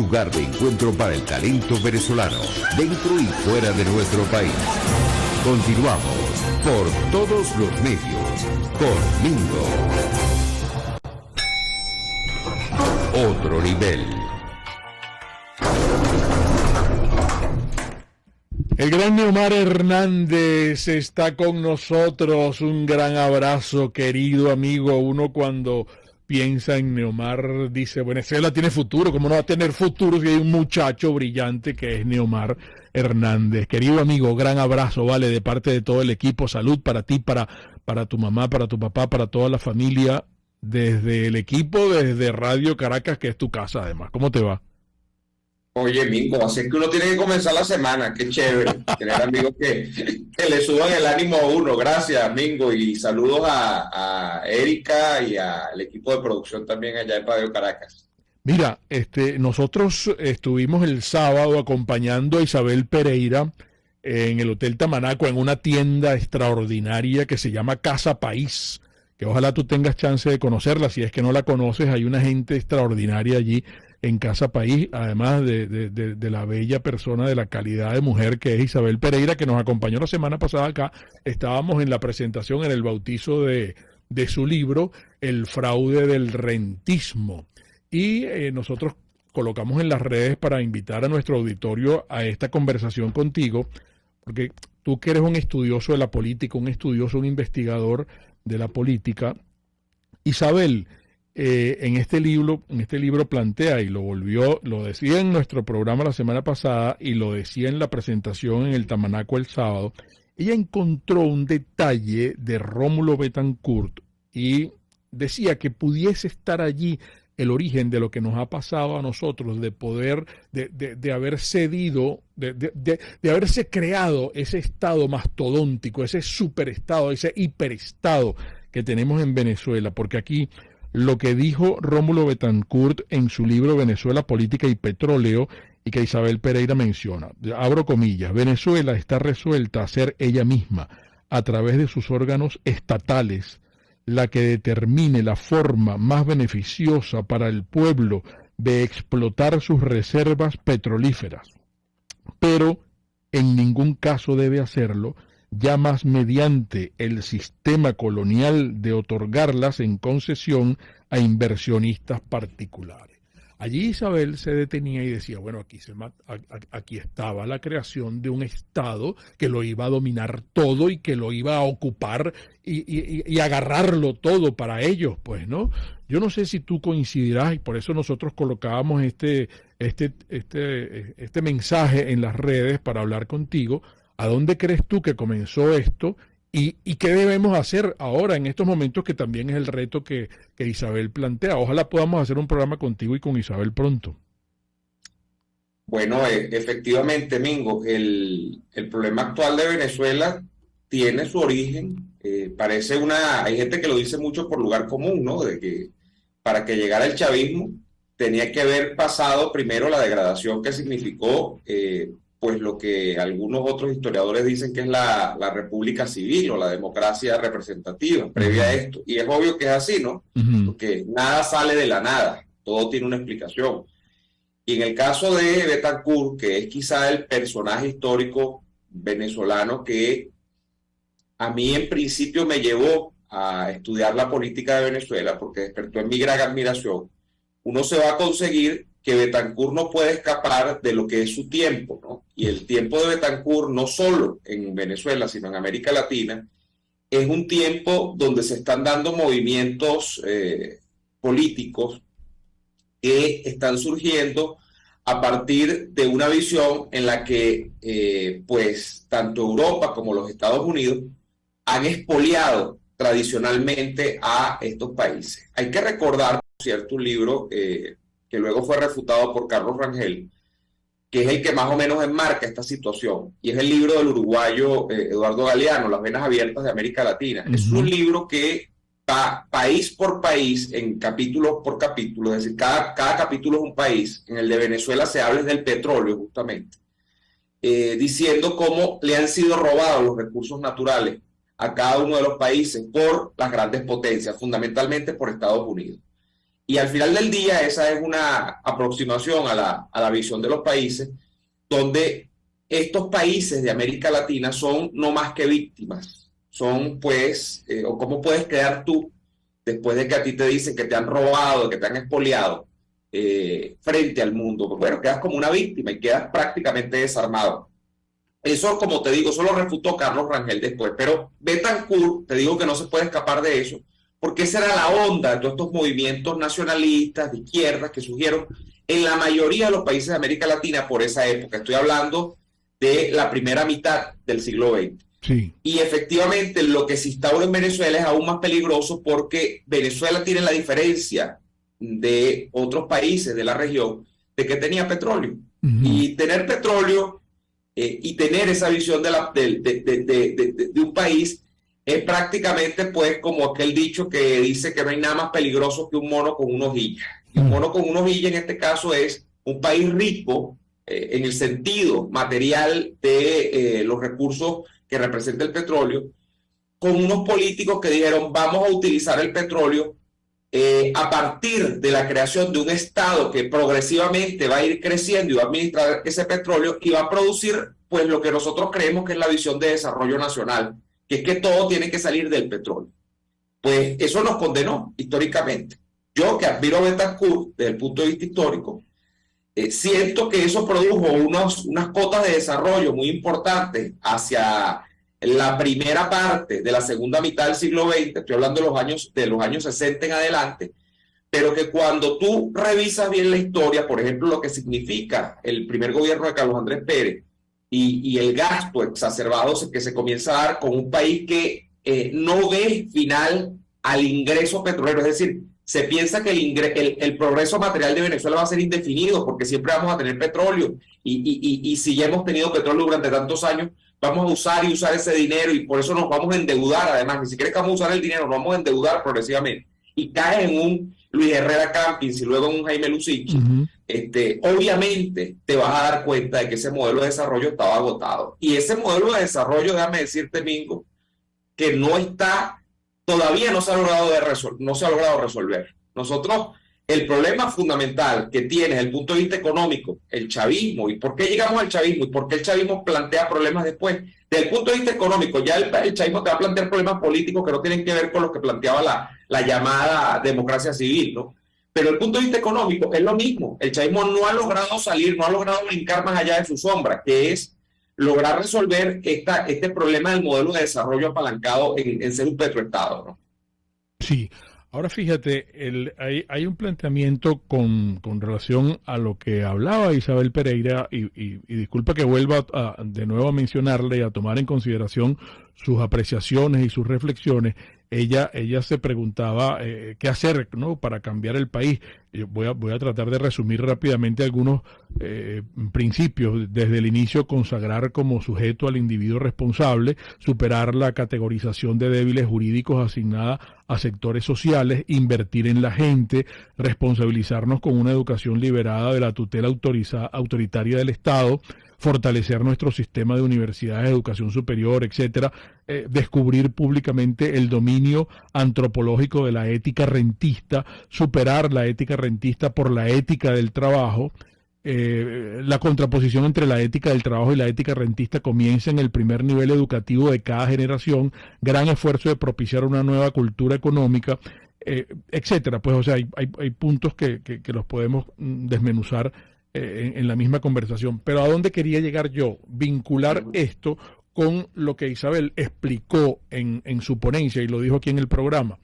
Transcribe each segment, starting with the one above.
lugar de encuentro para el talento venezolano, dentro y fuera de nuestro país. Continuamos por todos los medios con Mingo. Otro nivel. El gran Neomar Hernández está con nosotros. Un gran abrazo, querido amigo. Uno cuando piensa en Neomar dice, Venezuela tiene futuro. ¿Cómo no va a tener futuro si hay un muchacho brillante que es Neomar Hernández? Querido amigo, gran abrazo, vale, de parte de todo el equipo. Salud para ti, para tu mamá, para tu papá, para toda la familia. Desde el equipo, desde Radio Caracas, que es tu casa además. ¿Cómo te va? Oye, Mingo, así es que uno tiene que comenzar la semana. Qué chévere tener amigos que le suban el ánimo a uno. Gracias, Mingo, y saludos a Erika y al equipo de producción también allá en Radio Caracas. Mira, nosotros estuvimos el sábado acompañando a Isabel Pereira en el Hotel Tamanaco en una tienda extraordinaria que se llama Casa País, que ojalá tú tengas chance de conocerla. Si es que no la conoces, hay una gente extraordinaria allí en Casa País, además de la bella persona, de la calidad de mujer que es Isabel Pereira, que nos acompañó la semana pasada acá. Estábamos en la presentación, en el bautizo de su libro, El fraude del rentismo. Y nosotros colocamos en las redes para invitar a nuestro auditorio a esta conversación contigo, porque tú que eres un estudioso de la política, un investigador de la política, Isabel, en este libro plantea, y lo decía en nuestro programa la semana pasada y lo decía en la presentación en el Tamanaco el sábado, ella encontró un detalle de Rómulo Betancourt y decía que pudiese estar allí el origen de lo que nos ha pasado a nosotros, de haber cedido, de haberse creado ese estado mastodóntico, ese superestado, ese hiperestado que tenemos en Venezuela, porque aquí lo que dijo Rómulo Betancourt en su libro Venezuela, Política y Petróleo, y que Isabel Pereira menciona, abro comillas, Venezuela está resuelta a ser ella misma, a través de sus órganos estatales, la que determine la forma más beneficiosa para el pueblo de explotar sus reservas petrolíferas. Pero en ningún caso debe hacerlo ya más mediante el sistema colonial de otorgarlas en concesión a inversionistas particulares. Allí Isabel se detenía y decía, bueno, aquí estaba la creación de un Estado que lo iba a dominar todo y que lo iba a ocupar y agarrarlo todo para ellos, pues, ¿no? Yo no sé si tú coincidirás, y por eso nosotros colocábamos este mensaje en las redes para hablar contigo. ¿A dónde crees tú que comenzó esto? ¿Y qué debemos hacer ahora en estos momentos, que también es el reto que Isabel plantea? Ojalá podamos hacer un programa contigo y con Isabel pronto. Bueno, efectivamente, Mingo, el problema actual de Venezuela tiene su origen. Hay gente que lo dice mucho por lugar común, ¿no? De que para que llegara el chavismo tenía que haber pasado primero la degradación que significó pues lo que algunos otros historiadores dicen que es la república civil o la democracia representativa previa a esto. Y es obvio que es así, ¿no? Porque nada sale de la nada, todo tiene una explicación. Y en el caso de Betancourt, que es quizá el personaje histórico venezolano que a mí en principio me llevó a estudiar la política de Venezuela, porque despertó en mi gran admiración, uno se va a conseguir que Betancourt no puede escapar de lo que es su tiempo, ¿no? Y el tiempo de Betancourt, no solo en Venezuela, sino en América Latina, es un tiempo donde se están dando movimientos políticos que están surgiendo a partir de una visión en la que pues tanto Europa como los Estados Unidos han expoliado tradicionalmente a estos países. Hay que recordar, por cierto, un libro que luego fue refutado por Carlos Rangel, que es el que más o menos enmarca esta situación, y es el libro del uruguayo Eduardo Galeano, Las venas abiertas de América Latina. Es un libro que va país por país, en capítulo por capítulo, es decir, cada capítulo es un país. En el de Venezuela se habla del petróleo, justamente, diciendo cómo le han sido robados los recursos naturales a cada uno de los países por las grandes potencias, fundamentalmente por Estados Unidos. Y al final del día esa es una aproximación a la visión de los países, donde estos países de América Latina son no más que víctimas. Son pues, o cómo puedes quedar tú después de que a ti te dicen que te han robado, que te han expoliado, frente al mundo. Bueno, quedas como una víctima y quedas prácticamente desarmado. Eso, como te digo, eso lo refutó Carlos Rangel después, pero Betancourt, te digo que no se puede escapar de eso, porque esa era la onda de todos estos movimientos nacionalistas de izquierdas que surgieron en la mayoría de los países de América Latina por esa época. Estoy hablando de la primera mitad del siglo XX. Sí. Y efectivamente lo que se instaura en Venezuela es aún más peligroso, porque Venezuela tiene la diferencia de otros países de la región de que tenía petróleo. Y tener petróleo y tener esa visión de un país es prácticamente pues como aquel dicho que dice que no hay nada más peligroso que un mono con una hojilla. Y un mono con una hojilla en este caso es un país rico en el sentido material de los recursos que representa el petróleo, con unos políticos que dijeron vamos a utilizar el petróleo a partir de la creación de un Estado que progresivamente va a ir creciendo y va a administrar ese petróleo y va a producir pues lo que nosotros creemos que es la visión de desarrollo nacional, que es que todo tiene que salir del petróleo. Pues eso nos condenó históricamente. Yo, que admiro a Betancourt desde el punto de vista histórico, siento que eso produjo unas cotas de desarrollo muy importantes hacia la primera parte de la segunda mitad del siglo XX, estoy hablando de los años 60 en adelante, pero que cuando tú revisas bien la historia, por ejemplo, lo que significa el primer gobierno de Carlos Andrés Pérez y el gasto exacerbado que se comienza a dar con un país que no ve final al ingreso petrolero, es decir, se piensa que el progreso material de Venezuela va a ser indefinido porque siempre vamos a tener petróleo y si ya hemos tenido petróleo durante tantos años, vamos a usar ese dinero y por eso nos vamos a endeudar. Además, ni siquiera que vamos a usar el dinero, nos vamos a endeudar progresivamente. Y cae en un Luis Herrera Campins y luego en un Jaime Lucich. Obviamente te vas a dar cuenta de que ese modelo de desarrollo estaba agotado. Y ese modelo de desarrollo, déjame decirte, Mingo, que todavía no se ha logrado resolver. Nosotros, el problema fundamental que tiene desde el punto de vista económico, el chavismo, y por qué llegamos al chavismo, y por qué el chavismo plantea problemas después. Desde el punto de vista económico, ya el chavismo te va a plantear problemas políticos que no tienen que ver con los que planteaba la llamada democracia civil, ¿no? Pero desde el punto de vista económico es lo mismo. El chavismo no ha logrado salir, no ha logrado brincar más allá de su sombra, que es lograr resolver este problema del modelo de desarrollo apalancado en ser un petroestado, ¿no? Sí. Ahora fíjate, hay un planteamiento con relación a lo que hablaba Isabel Pereira, y disculpa que vuelva de nuevo a mencionarle y a tomar en consideración sus apreciaciones y sus reflexiones. Ella se preguntaba qué hacer, ¿no?, para cambiar el país. Yo voy a tratar de resumir rápidamente algunos principios. Desde el inicio, consagrar como sujeto al individuo responsable, superar la categorización de débiles jurídicos asignada a sectores sociales, invertir en la gente, responsabilizarnos con una educación liberada de la tutela autoritaria del Estado, fortalecer nuestro sistema de universidades, educación superior, etcétera, descubrir públicamente el dominio antropológico de la ética rentista, superar la ética rentista por la ética del trabajo. La contraposición entre la ética del trabajo y la ética rentista comienza en el primer nivel educativo de cada generación, gran esfuerzo de propiciar una nueva cultura económica, etcétera. Pues, o sea, hay puntos que los podemos desmenuzar en la misma conversación. Pero ¿a dónde quería llegar yo? Vincular esto con lo que Isabel explicó en su ponencia, y lo dijo aquí en el programa,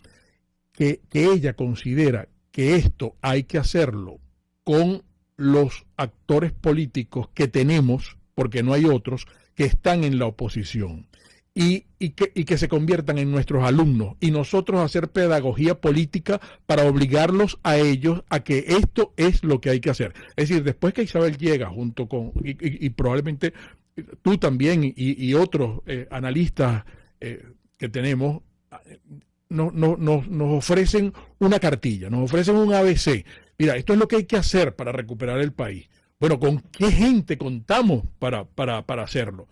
que ella considera que esto hay que hacerlo con los actores políticos que tenemos, porque no hay otros, que están en la oposición. Y que se conviertan en nuestros alumnos, y nosotros hacer pedagogía política para obligarlos a ellos a que esto es lo que hay que hacer. Es decir, después que Isabel llega junto con, y probablemente tú también y otros analistas que tenemos, nos ofrecen una cartilla, nos ofrecen un ABC. Mira, esto es lo que hay que hacer para recuperar el país. Bueno, ¿con qué gente contamos para hacerlo?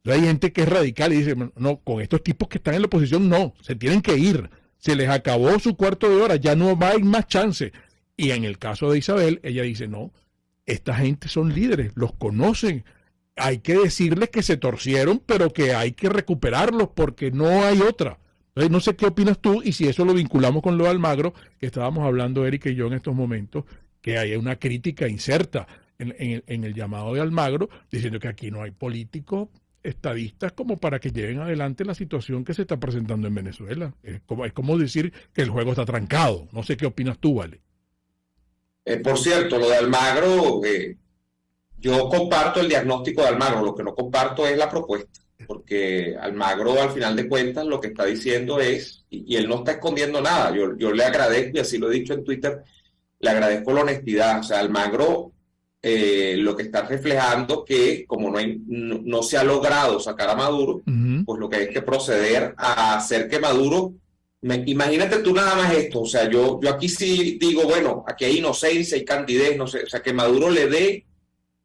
Hay gente que es radical y dice, no, con estos tipos que están en la oposición, no, se tienen que ir, se les acabó su cuarto de hora, ya no va a ir más chance. Y en el caso de Isabel, ella dice, no, esta gente son líderes, los conocen, hay que decirles que se torcieron, pero que hay que recuperarlos porque no hay otra. Entonces, no sé qué opinas tú y si eso lo vinculamos con lo de Almagro, que estábamos hablando Eric y yo en estos momentos, que hay una crítica inserta en el llamado de Almagro, diciendo que aquí no hay políticos estadistas como para que lleven adelante la situación que se está presentando en Venezuela. Es como decir que el juego está trancado. No sé qué opinas tú, Vale. Por cierto, lo de Almagro, yo comparto el diagnóstico de Almagro, lo que no comparto es la propuesta, porque Almagro al final de cuentas lo que está diciendo es, y él no está escondiendo nada, yo le agradezco, y así lo he dicho en Twitter, le agradezco la honestidad. O sea, Almagro lo que está reflejando que como no se ha logrado sacar a Maduro, pues lo que hay que proceder a hacer que Maduro... Imagínate tú nada más esto, o sea, yo aquí sí digo, bueno, aquí hay inocencia, hay candidez, no sé, o sea, que Maduro le dé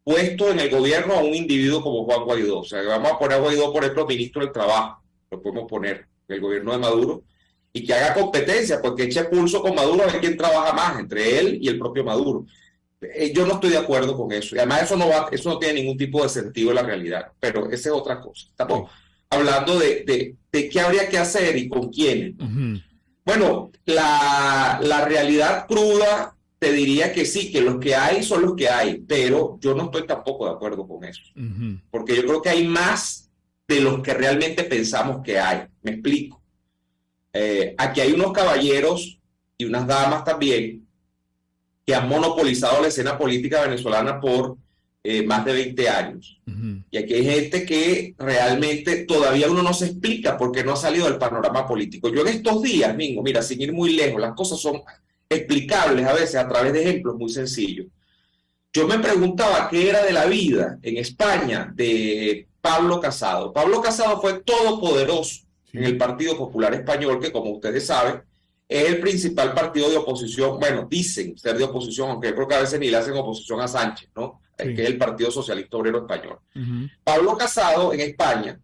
puesto en el gobierno a un individuo como Juan Guaidó. O sea, que vamos a poner a Guaidó, por ejemplo, ministro del Trabajo, lo podemos poner, el gobierno de Maduro, y que haga competencia, porque eche pulso con Maduro a ver quién trabaja más, entre él y el propio Maduro. Yo no estoy de acuerdo con eso, y además eso no tiene ningún tipo de sentido en la realidad, pero esa es otra cosa. Estamos hablando de qué habría que hacer y con quiénes. Bueno, la realidad cruda te diría que sí, que los que hay son los que hay, pero yo no estoy tampoco de acuerdo con eso, porque yo creo que hay más de los que realmente pensamos que hay. Me explico. Aquí hay unos caballeros y unas damas también que han monopolizado la escena política venezolana por más de 20 años. Y aquí hay gente que realmente todavía uno no se explica por qué no ha salido del panorama político. Yo en estos días, Mingo, mira, sin ir muy lejos, las cosas son explicables a veces a través de ejemplos muy sencillos. Yo me preguntaba qué era de la vida en España de Pablo Casado. Pablo Casado fue todopoderoso en el Partido Popular Español, que como ustedes saben, es el principal partido de oposición. Bueno, dicen ser de oposición, aunque yo creo que a veces ni le hacen oposición a Sánchez, ¿no? Que es el Partido Socialista Obrero Español. Pablo Casado en España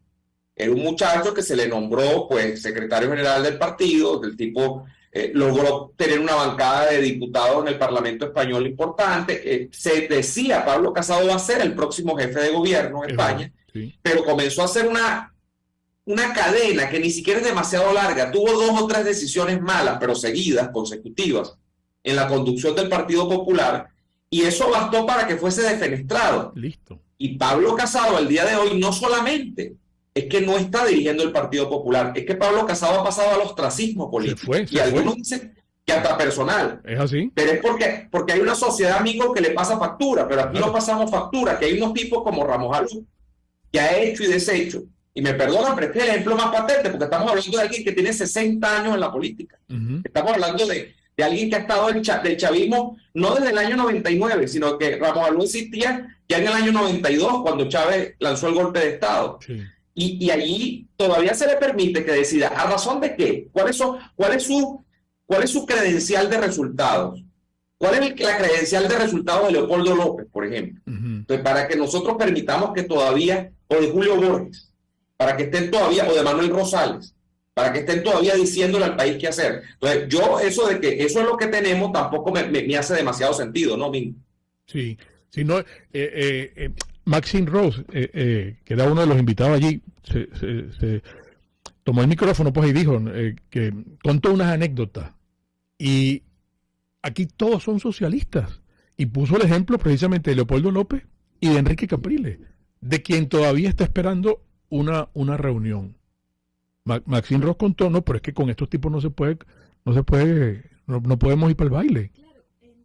era un muchacho que se le nombró pues secretario general del partido, del tipo logró tener una bancada de diputados en el Parlamento español importante. Se decía Pablo Casado va a ser el próximo jefe de gobierno en España, pero comenzó a hacer una cadena que ni siquiera es demasiado larga. Tuvo 2 o 3 decisiones malas, pero seguidas, consecutivas, en la conducción del Partido Popular, y eso bastó para que fuese defenestrado. Listo. Y Pablo Casado al día de hoy no solamente es que no está dirigiendo el Partido Popular, es que Pablo Casado ha pasado al ostracismo político. Y algunos dicen que hasta personal. Es así. Pero es porque hay una sociedad, amigos, que le pasa factura, pero aquí no pasamos factura, que hay unos tipos como Ramos Alú, que ha hecho y deshecho. Y me perdonan, pero este es el ejemplo más patente, porque estamos hablando de alguien que tiene 60 años en la política. Estamos hablando de alguien que ha estado del chavismo no desde el año 99, sino que Ramos Alú existía ya en el año 92, cuando Chávez lanzó el golpe de Estado. Y allí todavía se le permite que decida, ¿a razón de qué? ¿Cuál es su credencial de resultados? ¿Cuál es la credencial de resultados de Leopoldo López, por ejemplo? Entonces, para que nosotros permitamos que todavía, o de Julio Borges, para que estén todavía, o de Manuel Rosales, para que estén todavía diciéndole al país qué hacer. Entonces, eso de que eso es lo que tenemos tampoco me hace demasiado sentido, ¿no, Mingo? Sí, no, Maxine Rose, que era uno de los invitados allí, se tomó el micrófono pues y dijo que contó unas anécdotas. Y aquí todos son socialistas. Y puso el ejemplo precisamente de Leopoldo López y de Enrique Capriles, de quien todavía está esperando una reunión. Maxine Ross contó, no, pero es que con estos tipos no podemos ir para el baile. Claro, entiendo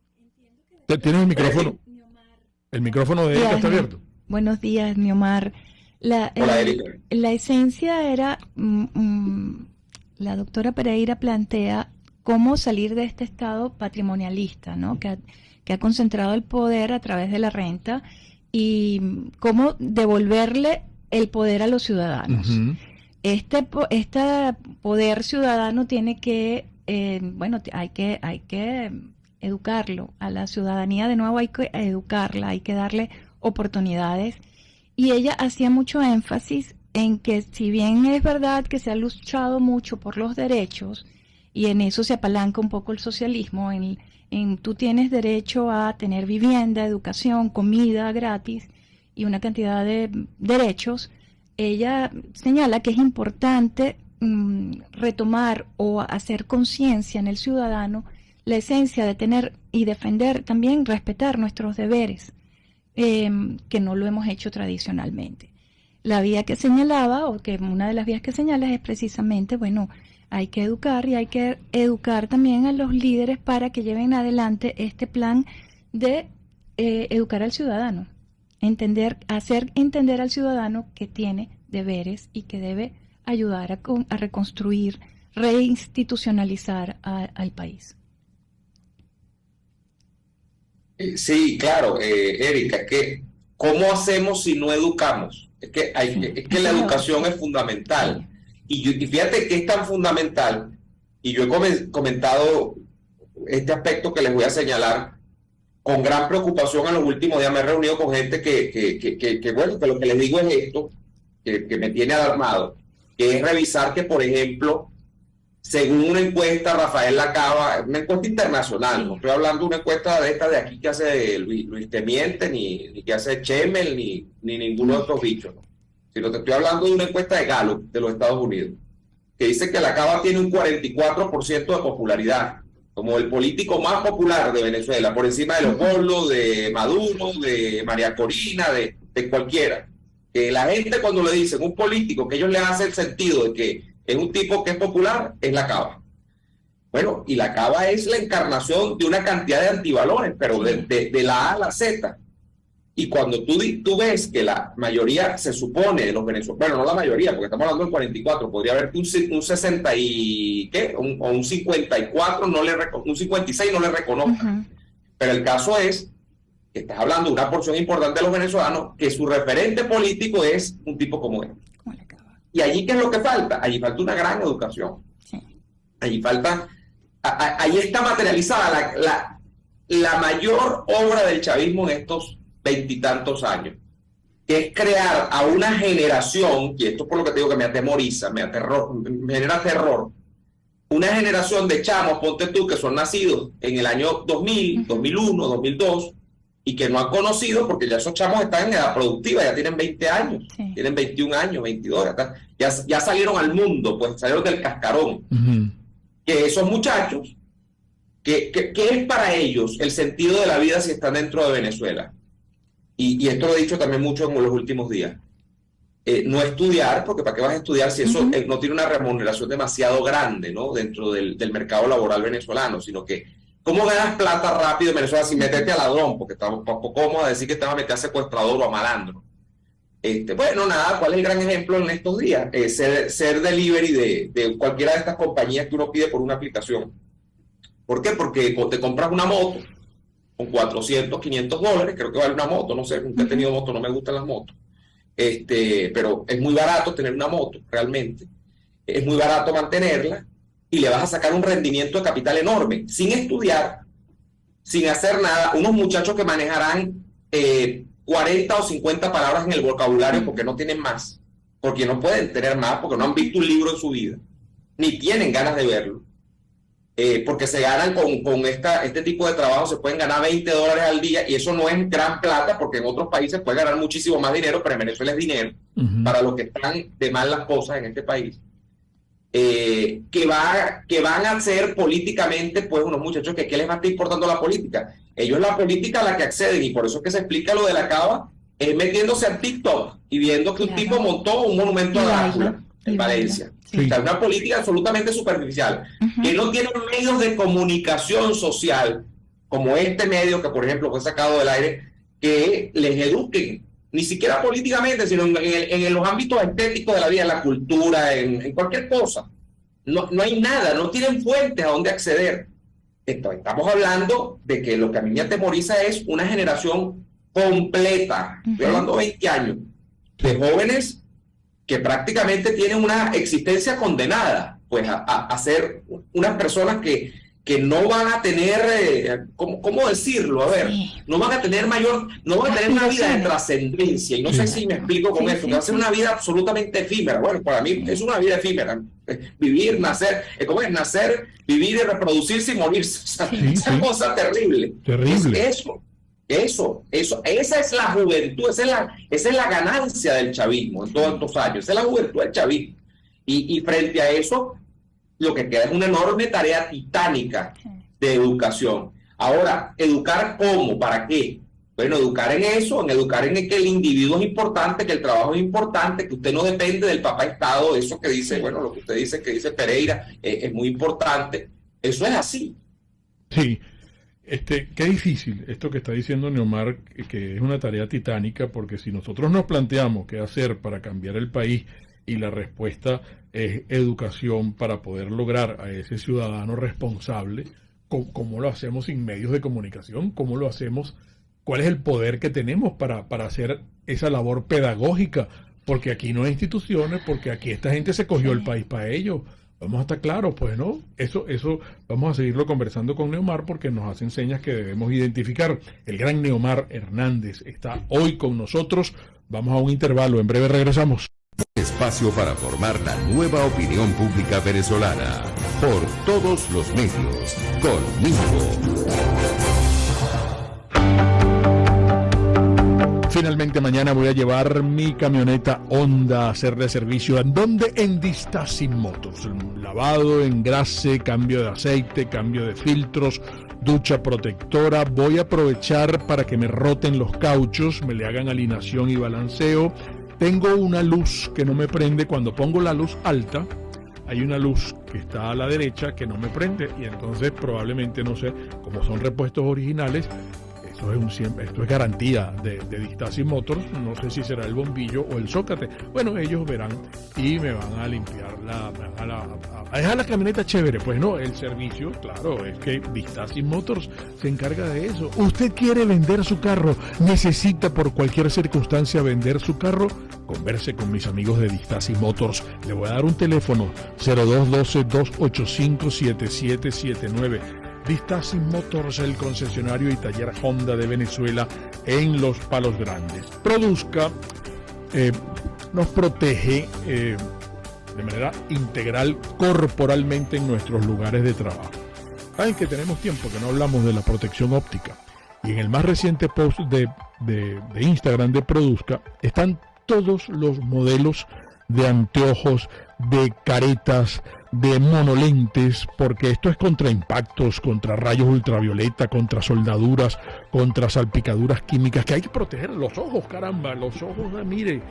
que... ¿Tienes el micrófono? El micrófono de Erika está abierto. Buenos días, Niomar. Hola, Erika. La esencia era, la doctora Pereira plantea cómo salir de este estado patrimonialista, ¿no? Que ha concentrado el poder a través de la renta y cómo devolverle el poder a los ciudadanos. Este poder ciudadano tiene que, hay que educarlo. A la ciudadanía de nuevo hay que educarla, hay que darle oportunidades. Y ella hacía mucho énfasis en que si bien es verdad que se ha luchado mucho por los derechos, y en eso se apalanca un poco el socialismo, en tú tienes derecho a tener vivienda, educación, comida gratis y una cantidad de derechos, ella señala que es importante retomar o hacer conciencia en el ciudadano la esencia de tener y defender, también respetar nuestros deberes, que no lo hemos hecho tradicionalmente. La vía que señalaba, o que una de las vías que señala es precisamente, bueno, hay que educar y hay que educar también a los líderes para que lleven adelante este plan de educar al ciudadano, hacer entender al ciudadano que tiene deberes y que debe ayudar a reconstruir, reinstitucionalizar al país. Sí, claro, Erika, que ¿cómo hacemos si no educamos? Es que la educación es fundamental. Y fíjate que es tan fundamental, y yo he comentado este aspecto que les voy a señalar con gran preocupación en los últimos días. Me he reunido con gente que bueno, que lo que les digo es esto, que me tiene alarmado, que es revisar que, por ejemplo, según una encuesta, Rafael Lacaba, una encuesta internacional, no estoy hablando de una encuesta de esta de aquí que hace Luis Temiente, ni que hace Chemel, ni ninguno de estos bichos, ¿no? Sino te estoy hablando de una encuesta de Gallup de los Estados Unidos, que dice que Lacaba tiene un 44% de popularidad, como el político más popular de Venezuela, por encima de Leopoldo, de Maduro, de María Corina, de cualquiera. Que la gente, cuando le dicen un político que ellos le hacen el sentido de que es un tipo que es popular, es Lacaba. Bueno, y Lacaba es la encarnación de una cantidad de antivalores, pero de la A a la Z. Y cuando tú ves que la mayoría se supone de los venezolanos, bueno, no la mayoría, porque estamos hablando del 44, podría haber un 60 y ¿qué? O un 54, un 56 no le reconozcan. Pero el caso es que estás hablando de una porción importante de los venezolanos que su referente político es un tipo como él. Y allí, ¿qué es lo que falta? Allí falta una gran educación. Sí. Allí está materializada la mayor obra del chavismo en estos 20 y tantos años, que es crear a una generación, y esto es por lo que te digo que me atemoriza, me genera terror, una generación de chamos, ponte tú, que son nacidos en el año 2000, 2001, 2002, y que no han conocido, porque ya esos chamos están en edad productiva, ya tienen 20 años, tienen 21 años, 22, ya salieron al mundo, pues salieron del cascarón. Que esos muchachos, ¿qué es para ellos el sentido de la vida si están dentro de Venezuela? Y esto lo he dicho también mucho en los últimos días. No estudiar, porque ¿para qué vas a estudiar si eso no tiene una remuneración demasiado grande, ¿no? Dentro del mercado laboral venezolano, sino que ¿cómo ganas plata rápido en Venezuela sin meterte a ladrón? Porque tampoco vamos a decir que te vas a meter a secuestrador o a malandro. Bueno, nada, ¿cuál es el gran ejemplo en estos días? Ser delivery de cualquiera de estas compañías que uno pide por una aplicación. ¿Por qué? Porque te compras una moto con 400, 500 dólares, creo que vale una moto, no sé, nunca he tenido moto, no me gustan las motos. Pero es muy barato tener una moto, realmente. Es muy barato mantenerla, y le vas a sacar un rendimiento de capital enorme, sin estudiar, sin hacer nada. Unos muchachos que manejarán 40 o 50 palabras en el vocabulario porque no tienen más, porque no pueden tener más, porque no han visto un libro en su vida, ni tienen ganas de verlo, porque se ganan con este tipo de trabajo, se pueden ganar 20 dólares al día, y eso no es gran plata, porque en otros países pueden ganar muchísimo más dinero, pero en Venezuela es dinero, para los que están de mal las cosas en este país. Que van a ser políticamente, pues, unos muchachos que ¿qué les va a estar importando la política? Ellos la política a la que acceden, y por eso es que se explica lo de Lacaba, es metiéndose a TikTok y viendo que un tipo montó un monumento a Drácula en Valencia. Sí. O sea, una política absolutamente superficial, que no tiene medios de comunicación social, como este medio que, por ejemplo, fue sacado del aire, que les eduquen, ni siquiera políticamente, sino en los ámbitos estéticos de la vida, en la cultura, en cualquier cosa. No hay nada, no tienen fuentes a donde acceder. Entonces, estamos hablando de que lo que a mí me atemoriza es una generación completa, estoy hablando de 20 años, de jóvenes que prácticamente tienen una existencia condenada, pues a ser unas personas que que no van a tener, ¿cómo decirlo? A ver, Sí. no van a tener una vida de trascendencia, y no sé si me explico con esto, que va a ser una vida absolutamente efímera. Bueno, para mí es una vida efímera. Vivir, nacer, ¿cómo es? Nacer, vivir y reproducirse y morirse. O sea, esa cosa terrible. Terrible. Eso, esa es la juventud, esa es la ganancia del chavismo en todos estos años, esa es la juventud del chavismo. Y frente a eso, lo que queda es una enorme tarea titánica de educación. Ahora, ¿educar cómo? ¿Para qué? Bueno, educar en eso, educar en que el individuo es importante, que el trabajo es importante, que usted no depende del papá Estado, eso que dice, bueno, lo que usted dice, que dice Pereira, es muy importante. Eso es así. Sí. Qué difícil esto que está diciendo Neomar, que es una tarea titánica, porque si nosotros nos planteamos qué hacer para cambiar el país y la respuesta es educación para poder lograr a ese ciudadano responsable, ¿cómo lo hacemos sin medios de comunicación? ¿Cómo lo hacemos? ¿Cuál es el poder que tenemos para hacer esa labor pedagógica? Porque aquí no hay instituciones, porque aquí esta gente se cogió el país para ello. Vamos a estar claros, pues, ¿no? Eso vamos a seguirlo conversando con Neomar, porque nos hacen señas que debemos identificar. El gran Neomar Hernández está hoy con nosotros. Vamos a un intervalo, en breve regresamos. Espacio para formar la nueva opinión pública venezolana. Por todos los medios. Conmigo. Finalmente mañana voy a llevar mi camioneta Honda a hacerle servicio. ¿En dónde? En Distasin Motors. Lavado, engrase, cambio de aceite, cambio de filtros, ducha protectora. Voy a aprovechar para que me roten los cauchos, me le hagan alineación y balanceo. Tengo una luz que no me prende. Cuando pongo la luz alta, hay una luz que está a la derecha que no me prende, y entonces probablemente, no sé, como son repuestos originales, esto es garantía de Distasin Motors. No sé si será el bombillo o el zócate. Bueno, ellos verán y me van a limpiar a dejar la camioneta chévere. Pues no, el servicio, claro, es que Distasin Motors se encarga de eso. Usted quiere vender su carro, necesita por cualquier circunstancia vender su carro, converse con mis amigos de Distasin Motors. Le voy a dar un teléfono: 0212-285-7779. Distasin Motors, el concesionario y taller Honda de Venezuela en Los Palos Grandes. Produzca, nos protege de manera integral corporalmente en nuestros lugares de trabajo. Saben que tenemos tiempo que no hablamos de la protección óptica, y en el más reciente post de Instagram de Produzca están todos los modelos de anteojos, de caretas, de monolentes, porque esto es contra impactos, contra rayos ultravioleta, contra soldaduras, contra salpicaduras químicas, que hay que proteger los ojos, caramba, los ojos, mire,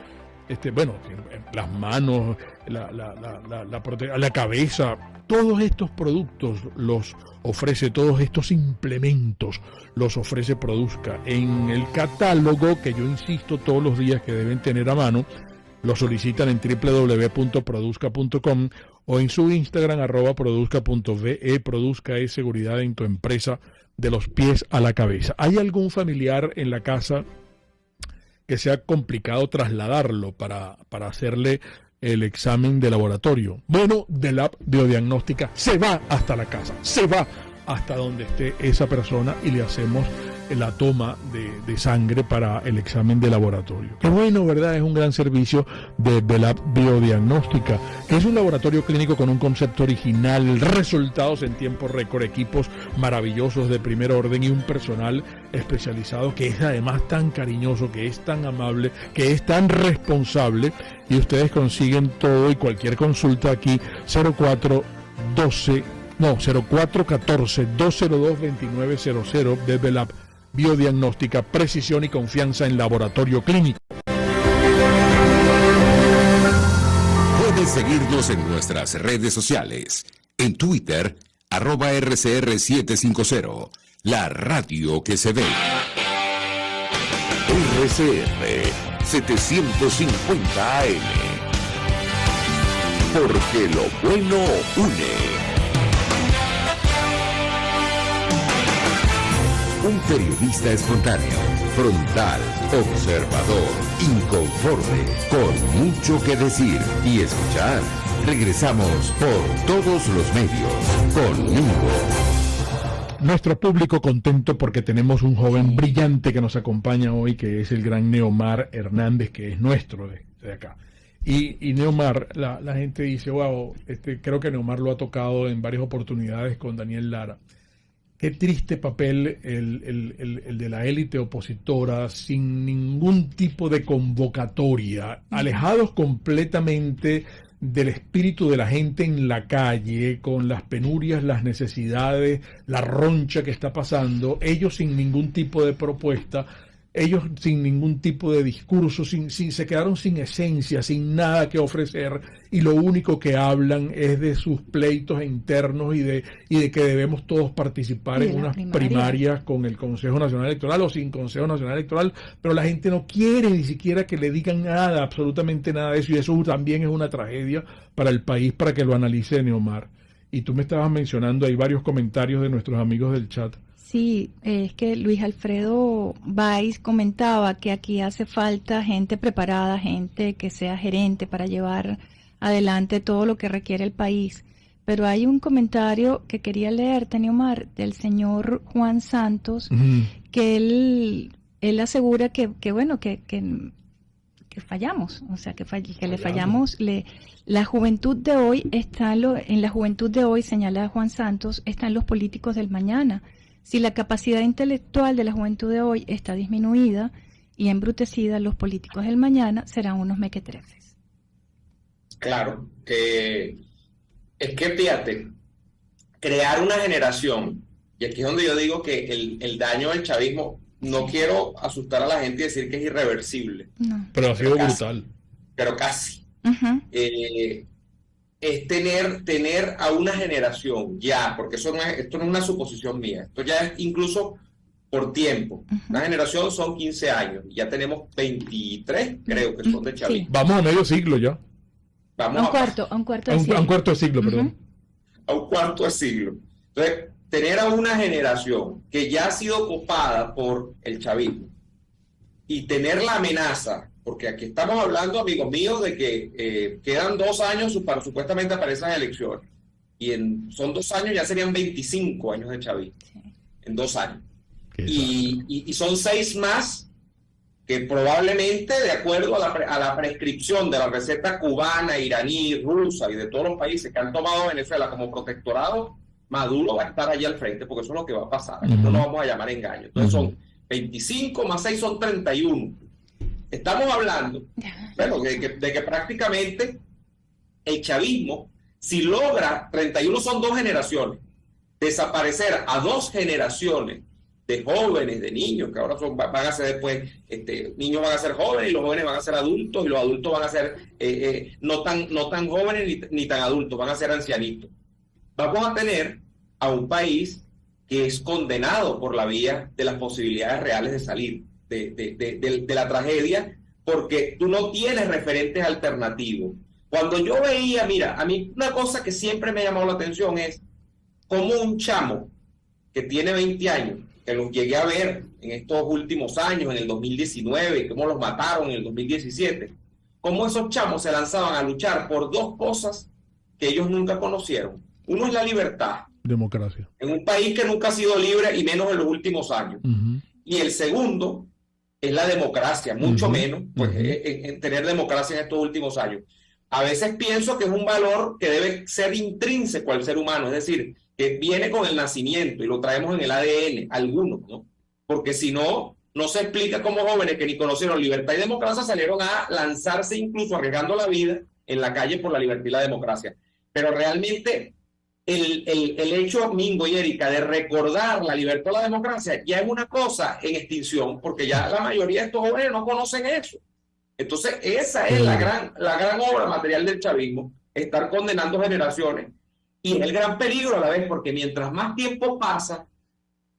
las manos, la cabeza. Todos estos productos los ofrece, todos estos implementos los ofrece Produzca en el catálogo, que yo insisto todos los días que deben tener a mano. Lo solicitan en www.produzca.com o en su Instagram @produzca.ve. Produzca es seguridad en tu empresa de los pies a la cabeza. ¿Hay algún familiar en la casa que sea complicado trasladarlo para hacerle el examen de laboratorio? Bueno, DELAB Biodiagnóstica se va hasta la casa, se va hasta donde esté esa persona y le hacemos la toma de sangre para el examen de laboratorio. Qué bueno, ¿verdad? Es un gran servicio de DELAB Biodiagnóstica, que es un laboratorio clínico con un concepto original, resultados en tiempo récord, equipos maravillosos de primer orden y un personal especializado que es además tan cariñoso, que es tan amable, que es tan responsable, y ustedes consiguen todo y cualquier consulta aquí. 0414-202-2900 de DELAB Biodiagnóstica, precisión y confianza en laboratorio clínico. Puedes seguirnos en nuestras redes sociales. En Twitter, @RCR750, la radio que se ve. RCR 750 AM. Porque lo bueno une. Un periodista espontáneo, frontal, observador, inconforme, con mucho que decir y escuchar. Regresamos por todos los medios. Conmigo. nuestro público contento porque tenemos un joven brillante que nos acompaña hoy, que es el gran Neomar Hernández, que es nuestro de acá. Y Neomar, la gente dice, wow, creo que Neomar lo ha tocado en varias oportunidades con Daniel Lara. Qué triste papel el de la élite opositora, sin ningún tipo de convocatoria, alejados completamente del espíritu de la gente en la calle, con las penurias, las necesidades, la roncha que está pasando, ellos sin ningún tipo de propuesta, ellos sin ningún tipo de discurso, se quedaron sin esencia, sin nada que ofrecer, y lo único que hablan es de sus pleitos internos y de que debemos todos participar en unas primarias con el Consejo Nacional Electoral o sin Consejo Nacional Electoral, pero la gente no quiere ni siquiera que le digan nada, absolutamente nada de eso, y eso también es una tragedia para el país, para que lo analice Neomar. Y tú me estabas mencionando, hay varios comentarios de nuestros amigos del chat. Sí, es que Luis Alfredo Valls comentaba que aquí hace falta gente preparada, gente que sea gerente para llevar adelante todo lo que requiere el país. Pero hay un comentario que quería leer, Neomar, del señor Juan Santos, que él asegura que fallamos, o sea, que le fallamos. La juventud de hoy en la juventud de hoy, señala Juan Santos, están los políticos del mañana. Si la capacidad intelectual de la juventud de hoy está disminuida y embrutecida, los políticos del mañana serán unos mequetrefes. Claro, es que fíjate, crear una generación, y aquí es donde yo digo que el daño del chavismo, no quiero asustar a la gente y decir que es irreversible. No. Pero ha sido brutal. Pero casi. Uh-huh. Es tener a una generación ya, porque esto no es una suposición mía, esto ya es incluso por tiempo. Una generación son 15 años, y ya tenemos 23, creo que son de chavismo. Sí. Vamos a medio siglo ya. A un cuarto de siglo, perdón. A un cuarto de siglo. Entonces, tener a una generación que ya ha sido copada por el chavismo y tener la amenaza, porque aquí estamos hablando, amigos míos, de que quedan 2 años supuestamente para esas elecciones, y son 2 años, ya serían 25 años de chavismo, en 2 años. Y son 6 más que probablemente, de acuerdo a la prescripción de la receta cubana, iraní, rusa y de todos los países que han tomado Venezuela como protectorado, Maduro va a estar allí al frente, porque eso es lo que va a pasar. No nos vamos a llamar engaño. Entonces son 25 más 6 son 31. Estamos hablando, bueno, de que prácticamente el chavismo, si logra, 31 son 2 generaciones, desaparecer a 2 generaciones de jóvenes, de niños, que ahora van a ser después, niños van a ser jóvenes y los jóvenes van a ser adultos, y los adultos van a ser no tan jóvenes ni tan adultos, van a ser ancianitos. Vamos a tener a un país que es condenado por la vía de las posibilidades reales de salir de la tragedia, porque tú no tienes referentes alternativos. Cuando yo veía, mira, a mí una cosa que siempre me ha llamado la atención es cómo un chamo que tiene 20 años, que los llegué a ver en estos últimos años, en el 2019, cómo los mataron en el 2017, cómo esos chamos se lanzaban a luchar por 2 cosas que ellos nunca conocieron. Uno es la libertad. Democracia. En un país que nunca ha sido libre, y menos en los últimos años. Y el segundo es la democracia, mucho menos pues, en tener democracia en estos últimos años. A veces pienso que es un valor que debe ser intrínseco al ser humano, es decir, que viene con el nacimiento y lo traemos en el ADN, algunos, ¿no? Porque si no, no se explica cómo jóvenes que ni conocieron libertad y democracia salieron a lanzarse, incluso arriesgando la vida en la calle por la libertad y la democracia. Pero realmente el hecho, Mingo y Erika, de recordar la libertad y la democracia ya es una cosa en extinción, porque ya la mayoría de estos jóvenes no conocen eso. Entonces esa es la gran obra material del chavismo, estar condenando generaciones, y es el gran peligro a la vez, porque mientras más tiempo pasa,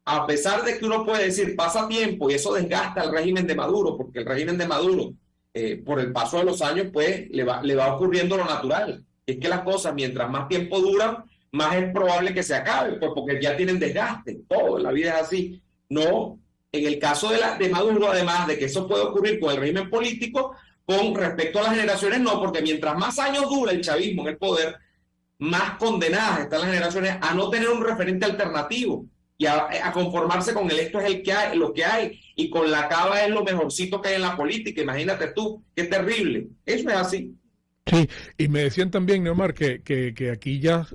a pesar de que uno puede decir pasa tiempo y eso desgasta el régimen de Maduro, porque el régimen de Maduro por el paso de los años pues le va ocurriendo lo natural, es que las cosas mientras más tiempo duran, más es probable que se acabe, pues porque ya tienen desgaste, todo en la vida es así. No, en el caso de Maduro, además de que eso puede ocurrir con el régimen político, con respecto a las generaciones no, porque mientras más años dura el chavismo en el poder, más condenadas están las generaciones a no tener un referente alternativo. y a conformarse con el esto es el que hay, lo que hay, y con la cava es lo mejorcito que hay en la política. Imagínate tú, qué terrible. Eso es así. Sí, y me decían también, Neomar, que aquí ya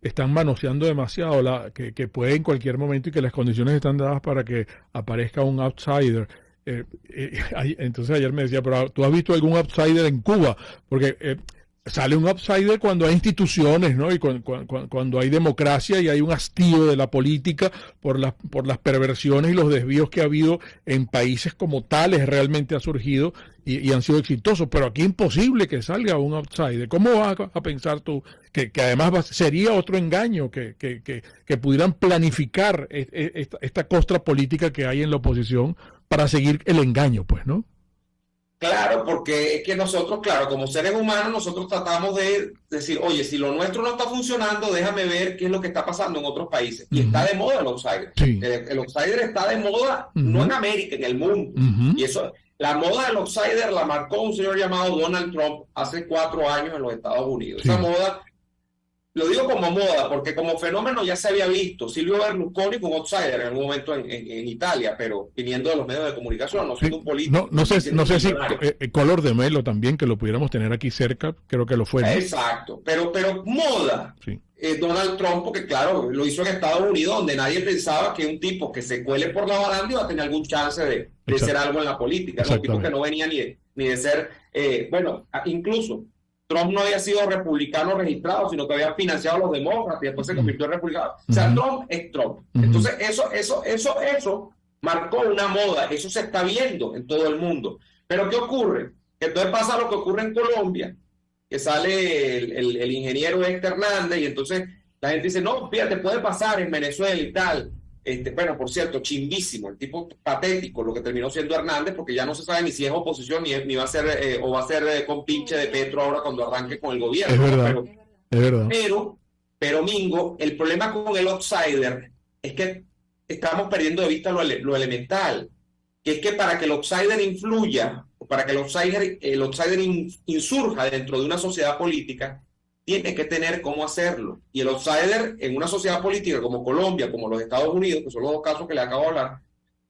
están manoseando demasiado, que puede en cualquier momento y que las condiciones están dadas para que aparezca un outsider. Entonces ayer me decía, pero ¿tú has visto algún outsider en Cuba? Porque sale un outsider cuando hay instituciones, ¿no? Y cuando hay democracia y hay un hastío de la política por las perversiones y los desvíos que ha habido en países como tales, realmente ha surgido y han sido exitosos. Pero aquí imposible que salga un outsider. ¿Cómo vas a pensar tú que además sería otro engaño que pudieran planificar esta costra política que hay en la oposición para seguir el engaño, pues, ¿no? Claro, porque es que nosotros, claro, como seres humanos, nosotros tratamos de decir, oye, si lo nuestro no está funcionando, déjame ver qué es lo que está pasando en otros países. Y está de moda el outsider. Sí. El outsider está de moda, no en América, en el mundo. Y eso, la moda del outsider la marcó un señor llamado Donald Trump hace 4 años en los Estados Unidos. Sí. Esa moda, lo digo como moda, porque como fenómeno ya se había visto. Silvio Berlusconi fue un outsider en algún momento en Italia, pero viniendo de los medios de comunicación, no siendo un político. No sé si Color de Melo también, que lo pudiéramos tener aquí cerca, creo que lo fue, ¿no? Exacto, pero moda. Sí. Donald Trump, porque claro, lo hizo en Estados Unidos, donde nadie pensaba que un tipo que se cuele por la baranda iba a tener algún chance de ser algo en la política, ¿no? Un tipo que no venía ni de ser, incluso Trump no había sido republicano registrado, sino que había financiado a los demócratas y después se convirtió en republicano. O sea, Trump es Trump. Entonces, eso marcó una moda. Eso se está viendo en todo el mundo. Pero ¿qué ocurre? Que entonces pasa lo que ocurre en Colombia, que sale el ingeniero Hernández y entonces la gente dice, no, fíjate, puede pasar en Venezuela y tal. Bueno, por cierto, chimbísimo, el tipo patético, lo que terminó siendo Hernández, porque ya no se sabe ni si es oposición ni va a ser o va a ser compinche de Petro ahora cuando arranque con el gobierno. Es verdad, es verdad. Pero Mingo, el problema con el outsider es que estamos perdiendo de vista lo elemental, que es que para que el outsider influya, o para que el outsider insurja dentro de una sociedad política, tiene que tener cómo hacerlo. Y el outsider en una sociedad política como Colombia, como los Estados Unidos, que son los 2 casos que le acabo de hablar,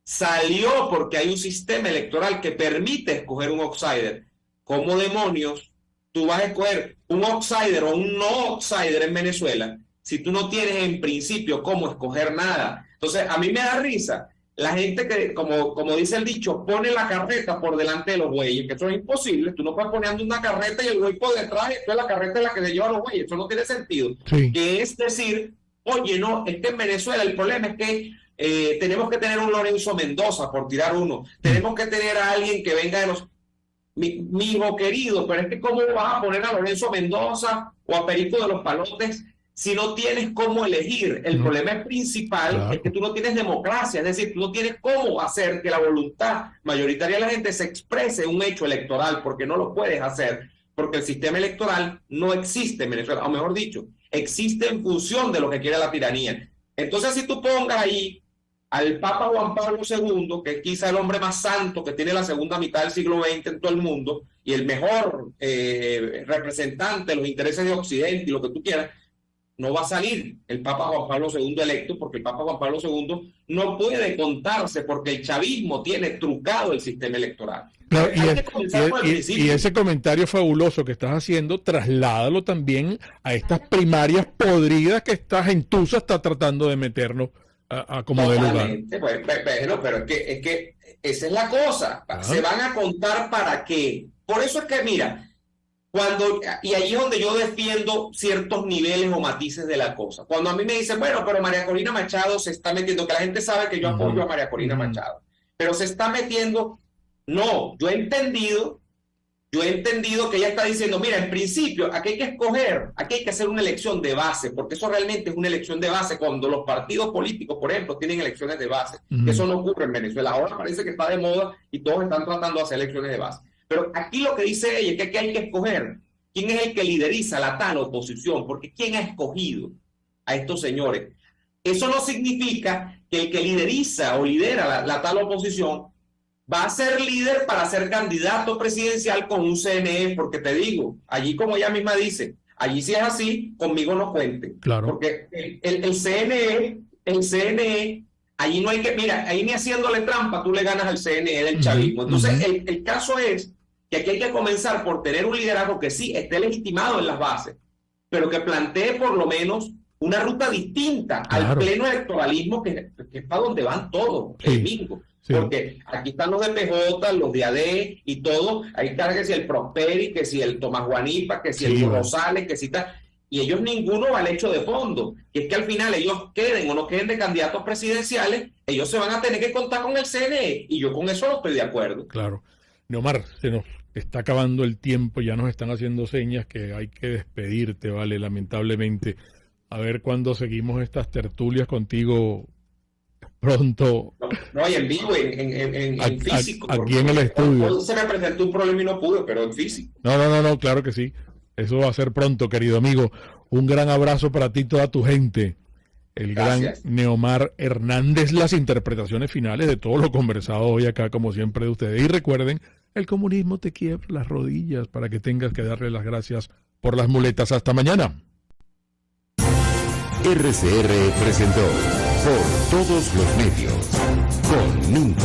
salió porque hay un sistema electoral que permite escoger un outsider. ¿Cómo demonios tú vas a escoger un outsider o un no outsider en Venezuela si tú no tienes en principio cómo escoger nada? Entonces, a mí me da risa la gente que, como dice el dicho, pone la carreta por delante de los bueyes, que eso es imposible. Tú no puedes poner una carreta y el buey por detrás, y entonces la carreta es la que le lleva a los bueyes. Eso no tiene sentido. Sí. Que es decir, oye, no, es que en Venezuela el problema es que tenemos que tener un Lorenzo Mendoza, por tirar uno. Tenemos que tener a alguien que venga de los... Mi hijo querido, pero es que ¿cómo vas a poner a Lorenzo Mendoza o a Perico de los Palotes si no tienes cómo elegir? El problema principal es que tú no tienes democracia, es decir, tú no tienes cómo hacer que la voluntad mayoritaria de la gente se exprese en un hecho electoral, porque no lo puedes hacer, porque el sistema electoral no existe en Venezuela, o mejor dicho, existe en función de lo que quiere la tiranía. Entonces, si tú pongas ahí al Papa Juan Pablo II, que es quizá el hombre más santo que tiene la segunda mitad del siglo XX en todo el mundo, y el mejor representante de los intereses de Occidente y lo que tú quieras, no va a salir el Papa Juan Pablo II electo, porque el Papa Juan Pablo II no puede contarse, porque el chavismo tiene trucado el sistema electoral. Claro, y ese comentario fabuloso que estás haciendo, trasládalo también a estas primarias podridas que esta gentuza está tratando de meternos a como de lugar. Pero es que esa es la cosa. Se van a contar para qué. Por eso es que, mira, y ahí es donde yo defiendo ciertos niveles o matices de la cosa. Cuando a mí me dicen, bueno, pero María Corina Machado se está metiendo, que la gente sabe que yo apoyo a María Corina Machado, pero se está metiendo. No, yo he entendido que ella está diciendo, mira, en principio, aquí hay que escoger, aquí hay que hacer una elección de base, porque eso realmente es una elección de base cuando los partidos políticos, por ejemplo, tienen elecciones de base. Que eso no ocurre en Venezuela. Ahora parece que está de moda y todos están tratando de hacer elecciones de base. Pero aquí lo que dice ella es que aquí hay que escoger quién es el que lideriza la tal oposición, porque quién ha escogido a estos señores. Eso no significa que el que lideriza o lidera la tal oposición va a ser líder para ser candidato presidencial con un CNE, porque te digo, allí como ella misma dice, allí si es así, conmigo no cuenten. Claro. Porque el CNE el CNE, allí no hay que, mira, ahí ni haciéndole trampa tú le ganas al CNE del chavismo. Entonces, el caso es que aquí hay que comenzar por tener un liderazgo que sí esté legitimado en las bases, pero que plantee por lo menos una ruta distinta al pleno electoralismo, que es para donde van todos el domingo. Sí. Porque aquí están los de PJ, los de AD y todo. Ahí está que si el Prosperi, que si el Tomás Guanipa, que si el Rosales, que si tal. Y ellos ninguno va al hecho de fondo, que es que al final ellos queden o no queden de candidatos presidenciales, ellos se van a tener que contar con el CNE, y yo con eso no estoy de acuerdo. Claro. Neomar, se nos está acabando el tiempo, ya nos están haciendo señas que hay que despedirte, ¿vale? Lamentablemente. A ver cuándo seguimos estas tertulias contigo pronto. No, y en vivo, en físico. Aquí en el estudio. Se me presentó un problema y no pude, pero en físico. No, claro que sí. Eso va a ser pronto, querido amigo. Un gran abrazo para ti y toda tu gente. El Gracias. Gran Neomar Hernández, las interpretaciones finales de todo lo conversado hoy acá, como siempre, de ustedes. Y recuerden, el comunismo te quiebra las rodillas para que tengas que darle las gracias por las muletas. Hasta mañana. RCR presentó Por Todos los Medios con Mingo.